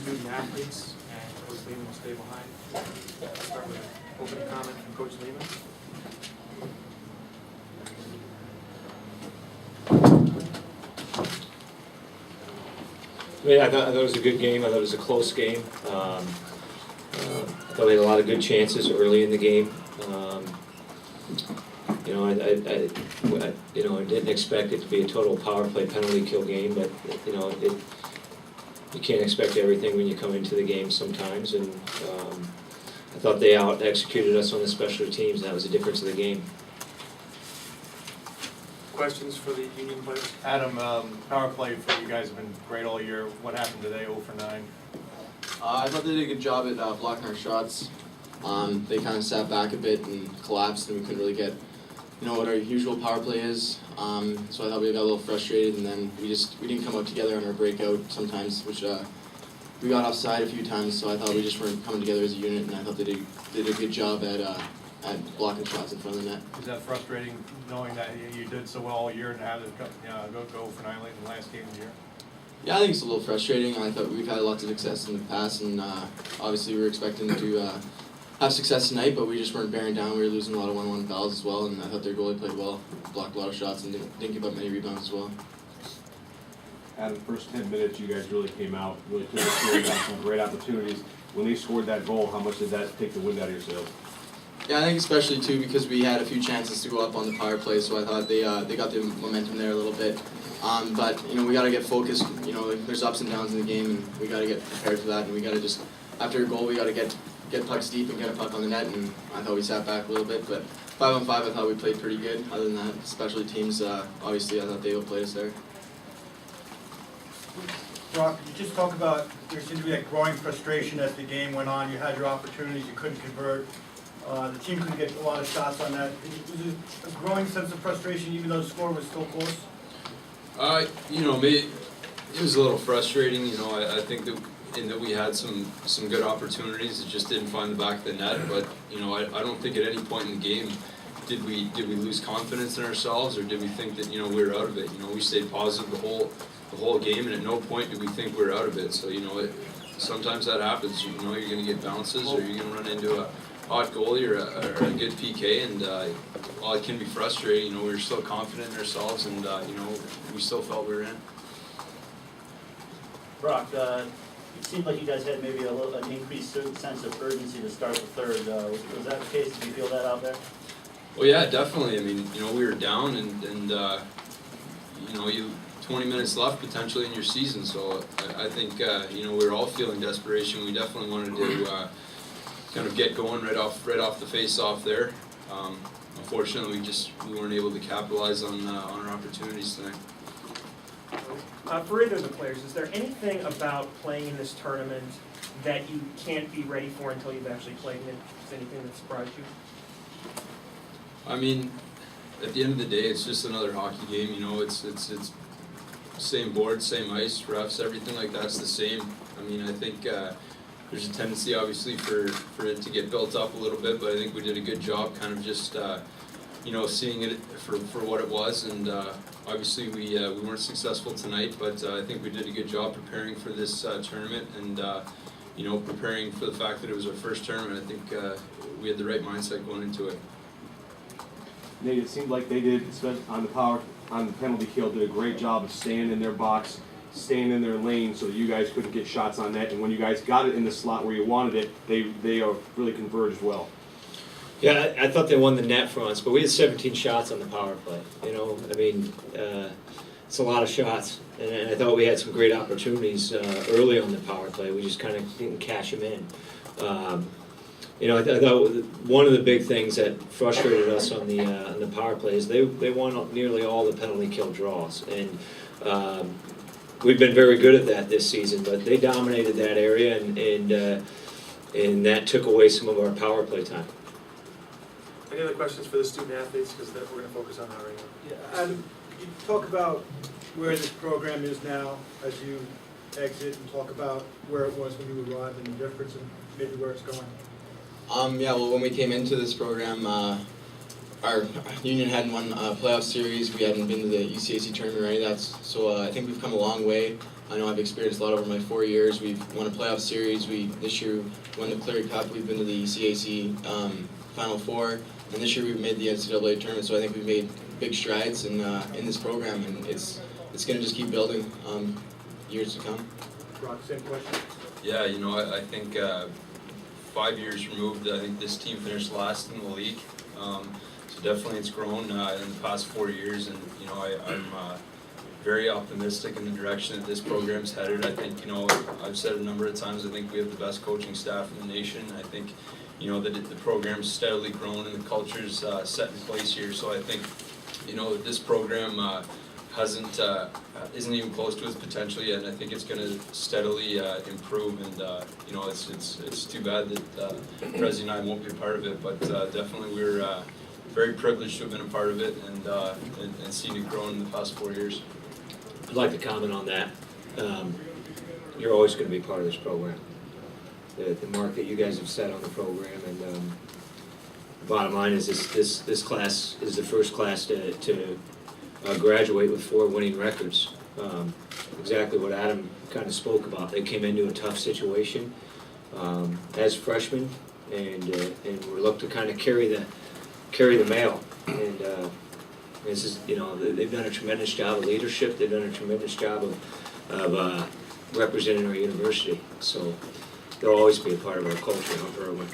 student athletes, and Coach Lehman will stay behind. Start with an opening comment from Coach Lehman. Yeah, I thought it was a good game. I thought it was a close game. I thought we had a lot of good chances early in the game. I didn't expect it to be a total power play penalty kill game, but you can't expect everything when you come into the game sometimes. And I thought they out executed us on the special teams, and that was the difference of the game. Questions for the Union players? Adam, power play for you guys have been great all year. What happened today, 0 for 9? I thought they did a good job at blocking our shots. They kind of sat back a bit and collapsed, and we couldn't really get, what our usual power play is. So I thought we got a little frustrated, and then we didn't come out together on our breakout sometimes, which we got offside a few times. So I thought we just weren't coming together as a unit, and I thought they did a good job at blocking shots in front of the net. Is that frustrating, knowing that you did so well all year and have it go for 9 late in the last game of the year? Yeah, I think it's a little frustrating. I thought we've had lots of success in the past, and obviously we were expecting to have success tonight, but we just weren't bearing down. We were losing a lot of 1-1 fouls as well, and I thought their goalie played well, blocked a lot of shots, and didn't give up many rebounds as well. Out of the first 10 minutes, you guys really came out, really took the field, got some great opportunities. When they scored that goal, how much did that take the wind out of your sails? Yeah, I think especially too because we had a few chances to go up on the power play, so I thought they got the momentum there a little bit. But we got to get focused. There's ups and downs in the game, and we got to get prepared for that. And we got to just after a goal, we got to get pucks deep and get a puck on the net. And I thought we sat back a little bit, but 5-on-5, I thought we played pretty good. Other than that, especially teams, obviously, I thought they outplayed us there. Brock, could you just talk about, there seemed to be that growing frustration as the game went on. You had your opportunities, you couldn't convert. The team couldn't get a lot of shots on that. Was it a growing sense of frustration even though the score was still close? It was a little frustrating. I think that we had some good opportunities. It just didn't find the back of the net. But I don't think at any point in the game did we lose confidence in ourselves, or did we think that we were out of it. We stayed positive the whole game, and at no point did we think we were out of it. So sometimes that happens. You're going to get bounces, or you're going to run into a hot goalie or a good PK, and while it can be frustrating, we were still confident in ourselves, and we still felt we were in. Brock, it seemed like you guys had maybe an increased sense of urgency to start the third. Was that the case? Did you feel that out there? Well, yeah, definitely. I mean, we were down, and you 20 minutes left potentially in your season, so I think we were all feeling desperation. We definitely wanted to kind of get going right off the face-off there. Unfortunately, we weren't able to capitalize on our opportunities tonight. For either of the players, is there anything about playing in this tournament that you can't be ready for until you've actually played in it? Is there anything that surprised you? I mean, at the end of the day, it's just another hockey game. It's same board, same ice, refs, everything like that's the same. I mean, I think there's a tendency, obviously, for it to get built up a little bit, but I think we did a good job kind of just, seeing it for what it was, and obviously we weren't successful tonight, but I think we did a good job preparing for this tournament, and, preparing for the fact that it was our first tournament. I think we had the right mindset going into it. Nate, it seemed like they did, on the penalty kill, did a great job of staying in their box, staying in their lane so that you guys couldn't get shots on net, and when you guys got it in the slot where you wanted it, they are really converged well. Yeah, I thought they won the net for us, but we had 17 shots on the power play. It's a lot of shots, and I thought we had some great opportunities early on the power play. We just kind of didn't cash them in. I thought one of the big things that frustrated us on the power play is they won nearly all the penalty kill draws, and we've been very good at that this season. But they dominated that area, and that took away some of our power play time. Any other questions for the student athletes? Because we're going to focus on that right now. Yeah, Adam, could you talk about where this program is now as you exit, and talk about where it was when you arrived and the difference and maybe where it's going? Well, when we came into this program, our union hadn't won a playoff series. We hadn't been to the ECAC tournament or any of that. So I think we've come a long way. I know I've experienced a lot over my 4 years. We've won a playoff series. This year won the Cleary Cup. We've been to the CAC Final Four, and this year we've made the NCAA tournament. So I think we've made big strides in this program, and it's going to just keep building years to come. Brock, same question. Yeah, you know, I think 5 years removed, I think this team finished last in the league. So definitely it's grown in the past 4 years, and you know, I'm very optimistic in the direction that this program's headed. I think, you know, I've said it a number of times, I think we have the best coaching staff in the nation. I think, you know, that the program's steadily grown and the culture's set in place here. So I think, you know, this program isn't even close to its potential yet, and I think it's going to steadily improve. And you know, it's too bad that Prezi and I won't be a part of it, but definitely we're very privileged to have been a part of it and seen it grow in the past 4 years. I'd like to comment on that. You're always going to be part of this program. The mark that you guys have set on the program, and the bottom line is this class is the first class to graduate with 4 winning records. Exactly what Adam kind of spoke about. They came into a tough situation as freshmen, and we look to kind of carry the mail. And this is, you know, they've done a tremendous job of leadership. They've done a tremendous job of representing our university. So they'll always be a part of our culture and our program.